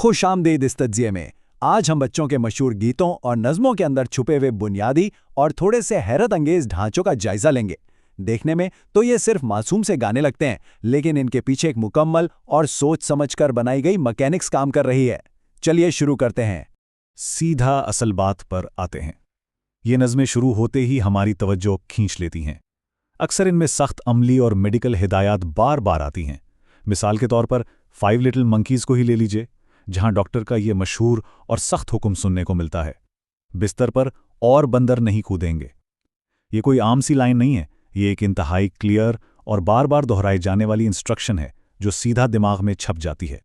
खुशामदीद इस तज्जिए में आज हम बच्चों के मशहूर गीतों और नज़मों के अंदर छुपे हुए बुनियादी और थोड़े से हैरत अंगेज ढांचों का जायजा लेंगे। देखने में ये सिर्फ मासूम से गाने लगते हैं, लेकिन इनके पीछे एक मुकम्मल और सोच समझकर बनाई गई मैकेनिक्स काम कर रही है। चलिए शुरू करते हैं। सीधा असल बात पर आते हैं। ये नज़में शुरू होते ही हमारी तवज्जो खींच लेती हैं। अक्सर इनमें सख्त अमली और मेडिकल हिदायत बार बार आती हैं। मिसाल के तौर पर 5 लिटिल मंकीज़ को ही ले लीजिए, जहां डॉक्टर का ये मशहूर और सख्त हुक्म सुनने को मिलता है, बिस्तर पर और बंदर नहीं कूदेंगे। ये कोई आम सी लाइन नहीं है, ये एक इंतहाई क्लियर और बार बार दोहराई जाने वाली इंस्ट्रक्शन है जो सीधा दिमाग में छप जाती है।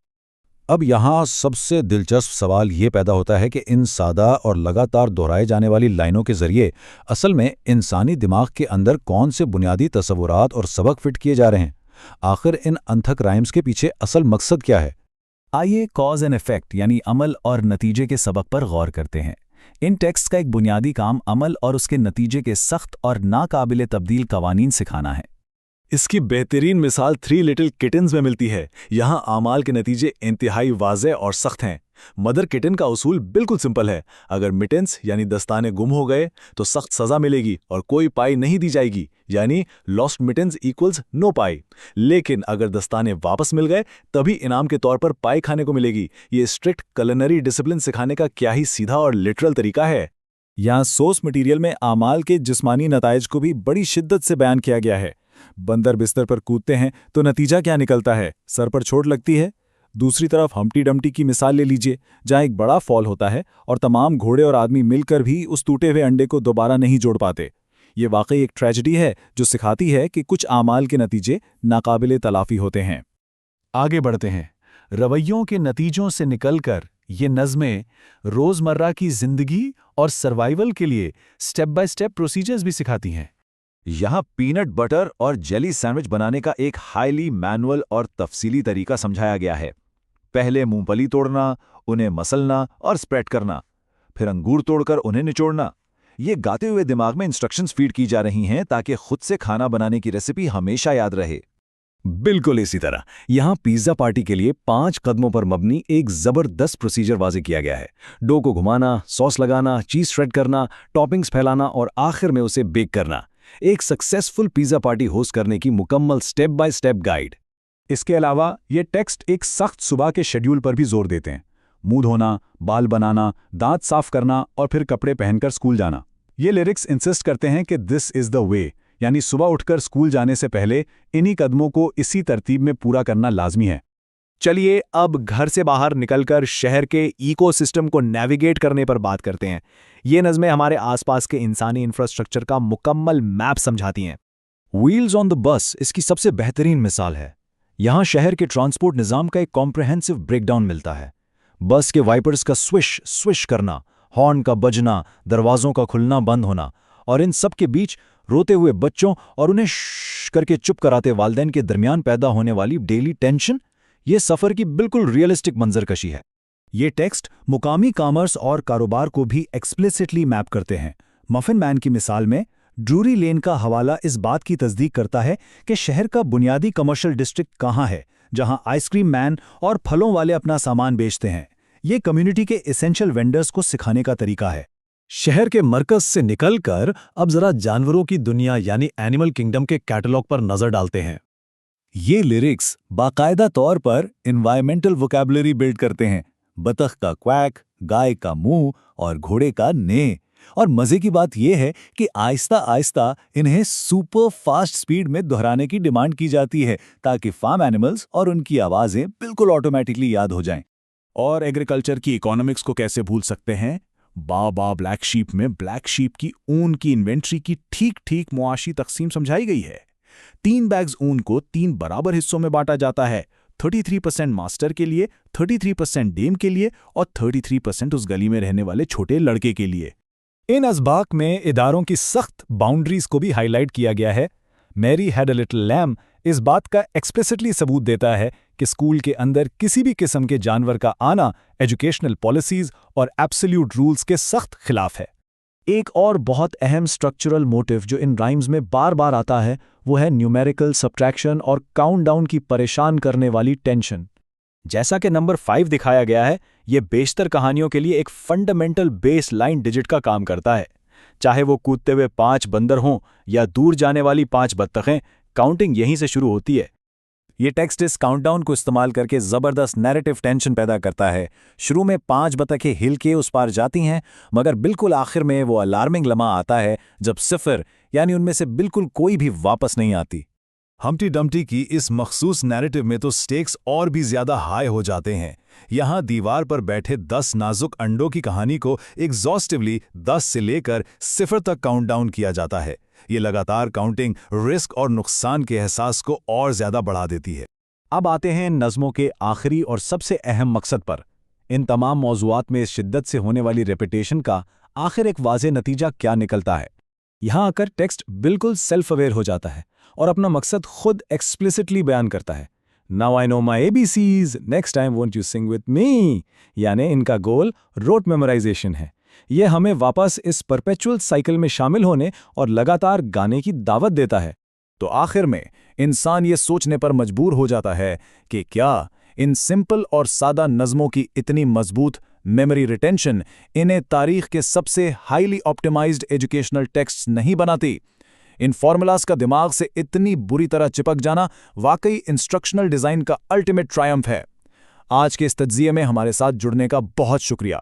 अब यहाँ सबसे दिलचस्प सवाल ये पैदा होता है कि इन सादा और लगातार दोहराए जाने वाली लाइनों के जरिए असल में इंसानी दिमाग के अंदर कौन से बुनियादी तसव्वुरात और सबक फिट किए जा रहे हैं। आखिर इन अनथक राइम्स के पीछे असल मकसद क्या है? आइए कॉज एंड इफेक्ट यानी अमल और नतीजे के सबक पर गौर करते हैं। इन टेक्स्ट का एक बुनियादी काम अमल और उसके नतीजे के सख्त और नाकाबिले तब्दील कवानीन सिखाना है। इसकी बेहतरीन मिसाल 3 लिटिल किटन्स में मिलती है। यहाँ आमाल के नतीजे इंतहाई वाज़ेह और सख्त हैं। मदर किटन का उसूल बिल्कुल सिंपल है, अगर मिटेंस यानी दस्ताने गुम हो गए तो सख्त सज़ा मिलेगी और कोई पाई नहीं दी जाएगी, यानी लॉस्ट मिटेंस इक्वल्स नो पाई। लेकिन अगर दस्ताने वापस मिल गए तभी इनाम के तौर पर पाई खाने को मिलेगी। ये स्ट्रिक्ट कलनरी डिसिप्लिन सिखाने का क्या ही सीधा और लिटरल तरीका है। यहाँ सोर्स मटीरियल में आमाल के जिस्मानी नताइज को भी बड़ी शिद्दत से बयान किया गया है। बंदर बिस्तर पर कूदते हैं तो नतीजा क्या निकलता है? सर पर चोट लगती है। दूसरी तरफ हम्टी डम्टी की मिसाल ले लीजिए, जहां एक बड़ा फॉल होता है और तमाम घोड़े और आदमी मिलकर भी उस टूटे हुए अंडे को दोबारा नहीं जोड़ पाते। ये वाकई एक ट्रेजेडी है जो सिखाती है कि कुछ आमाल के नतीजे नाकाबिले तलाफी होते हैं। आगे बढ़ते हैं। रवैयों के नतीजों से निकलकर ये नज़में रोज़मर्रा की जिंदगी और सर्वाइवल के लिए स्टेप बाय स्टेप प्रोसीजर्स भी सिखाती हैं। यहाँ पीनट बटर और जेली सैंडविच बनाने का एक हाईली मैनुअल और तफसीली तरीका समझाया गया है। पहले मूंगफली तोड़ना, उन्हें मसलना और स्प्रेड करना, फिर अंगूर तोड़कर उन्हें निचोड़ना। ये गाते हुए दिमाग में इंस्ट्रक्शंस फीड की जा रही हैं ताकि खुद से खाना बनाने की रेसिपी हमेशा याद रहे। बिल्कुल इसी तरह यहाँ पिज्जा पार्टी के लिए 5 कदमों पर मबनी एक जबरदस्त प्रोसीजर वाज़े किया गया है। डो को घुमाना, सॉस लगाना, चीज श्रेड करना, टॉपिंग्स फैलाना और आखिर में उसे बेक करना। एक सक्सेसफुल पिज्जा पार्टी होस्ट करने की मुकम्मल स्टेप बाय स्टेप गाइड। इसके अलावा ये टेक्स्ट एक सख्त सुबह के शेड्यूल पर भी जोर देते हैं। मुंह धोना, बाल बनाना, दांत साफ करना और फिर कपड़े पहनकर स्कूल जाना। ये लिरिक्स इंसिस्ट करते हैं कि दिस इज द वे, यानी सुबह उठकर स्कूल जाने से पहले इन्हीं कदमों को इसी तरतीब में पूरा करना लाजमी है। चलिए अब घर से बाहर निकलकर शहर के इकोसिस्टम को नेविगेट करने पर बात करते हैं। ये नज़में हमारे आसपास के इंसानी इंफ्रास्ट्रक्चर का मुकम्मल मैप समझाती हैं। व्हील्स ऑन द बस इसकी सबसे बेहतरीन मिसाल है। यहाँ शहर के ट्रांसपोर्ट निज़ाम का एक कॉम्प्रहेंसिव ब्रेकडाउन मिलता है। बस के वाइपर्स का स्विश स्विश करना, हॉर्न का बजना, दरवाज़ों का खुलना बंद होना और इन सब के बीच रोते हुए बच्चों और उन्हें श्श करके चुप कराते वालिदैन के दरमियान पैदा होने वाली डेली टेंशन, ये सफ़र की बिल्कुल रियलिस्टिक मंजरकशी है। ये टेक्स्ट मुकामी कॉमर्स और कारोबार को भी एक्सप्लिसिटली मैप करते हैं। मफिन मैन की मिसाल में ड्रूरी लेन का हवाला इस बात की तस्दीक करता है कि शहर का बुनियादी कमर्शियल डिस्ट्रिक्ट कहाँ है, जहां आइसक्रीम मैन और फलों वाले अपना सामान बेचते हैं। ये कम्युनिटी के एसेंशियल वेंडर्स को सिखाने का तरीका है। शहर के मरकज से निकलकर अब जरा जानवरों की दुनिया यानी एनिमल किंगडम के कैटलॉग पर नजर डालते हैं। ये लिरिक्स बाकायदा तौर पर एनवायरमेंटल वोकैबुलरी बिल्ड करते हैं। बतख का क्वैक, गाय का मुंह और घोड़े का ने। और मजे की बात यह है कि आहिस्ता आहिस्ता इन्हें सुपर फास्ट स्पीड में दोहराने की डिमांड की जाती है ताकि फार्म एनिमल्स और उनकी आवाजें बिल्कुल ऑटोमेटिकली याद हो जाएं। और एग्रीकल्चर की इकोनॉमिक्स को कैसे भूल सकते हैं? बा ब्लैक शीप में ब्लैक शीप की ऊन की इन्वेंट्री की ठीक ठीक मुआशी तकसीम समझाई गई है। 3 बैग्स ऊन को 3 बराबर हिस्सों में बांटा जाता है। 33% मास्टर के लिए, 33% डेम के लिए और 33% उस गली में रहने वाले छोटे लड़के के लिए। इन असबाक में इदारों की सख्त बाउंड्रीज को भी हाईलाइट किया गया है। Mary had a little lamb इस बात का एक्सप्लिसिटली सबूत देता है कि स्कूल के अंदर किसी भी किस्म के जानवर का आना एजुकेशनल पॉलिसीज और एब्सोल्यूट रूल्स के सख्त खिलाफ है। एक और बहुत अहम स्ट्रक्चरल मोटिव जो इन राइम्स में बार बार आता है वो है न्यूमेरिकल सब्ट्रैक्शन और काउंटडाउन की परेशान करने वाली टेंशन। जैसा कि नंबर 5 दिखाया गया है, ये बेशतर कहानियों के लिए एक फंडामेंटल बेस लाइन डिजिट का काम करता है। चाहे वो कूदते हुए 5 बंदर हों या दूर जाने वाली 5 बत्तखें, काउंटिंग यहीं से शुरू होती है। ये टेक्स्ट इस काउंटडाउन को इस्तेमाल करके ज़बरदस्त नैरेटिव टेंशन पैदा करता है। शुरू में 5 बतखें हिल के उस पार जाती हैं, मगर बिल्कुल आखिर में वो अलार्मिंग लम्हा आता है जब 0 यानी उनमें से बिल्कुल कोई भी वापस नहीं आती। हम्टी डम्टी की इस मखसूस नैरेटिव में तो स्टेक्स और भी ज्यादा हाई हो जाते हैं। यहाँ दीवार पर बैठे 10 नाजुक अंडों की कहानी को एग्जॉस्टिवली 10 से लेकर 0 तक काउंटडाउन किया जाता है। ये लगातार काउंटिंग रिस्क और नुकसान के एहसास को और ज्यादा बढ़ा देती है। अब आते हैं नज़्मों के आखिरी और सबसे अहम मकसद पर। इन तमाम मौज़ूआत में इस शिद्दत से होने वाली रेपिटेशन का आखिर एक वाज़ेह नतीजा क्या निकलता है? यहाँ आकर टेक्स्ट बिल्कुल सेल्फ अवेयर हो जाता है और अपना मकसद खुद एक्सप्लिसिटली बयान करता है। Now I know my ABCs, next time won't you sing with me. यानी इनका गोल रोट मेमोराइजेशन है। ये हमें वापस इस परपेचुअल साइकिल में शामिल होने और लगातार गाने की दावत देता है। तो आखिर में इंसान ये सोचने पर मजबूर हो जाता है कि क्या इन सिंपल और सादा नज़मों की इतनी मजबूत मेमोरी रिटेंशन इन्हें तारीख के सबसे हाईली ऑप्टिमाइज्ड एजुकेशनल टेक्स्ट्स नहीं बनाती? इन फॉर्मूलाज का दिमाग से इतनी बुरी तरह चिपक जाना वाकई इंस्ट्रक्शनल डिज़ाइन का अल्टीमेट ट्रायम्फ है। आज के इस तज्ज़िये में हमारे साथ जुड़ने का बहुत शुक्रिया।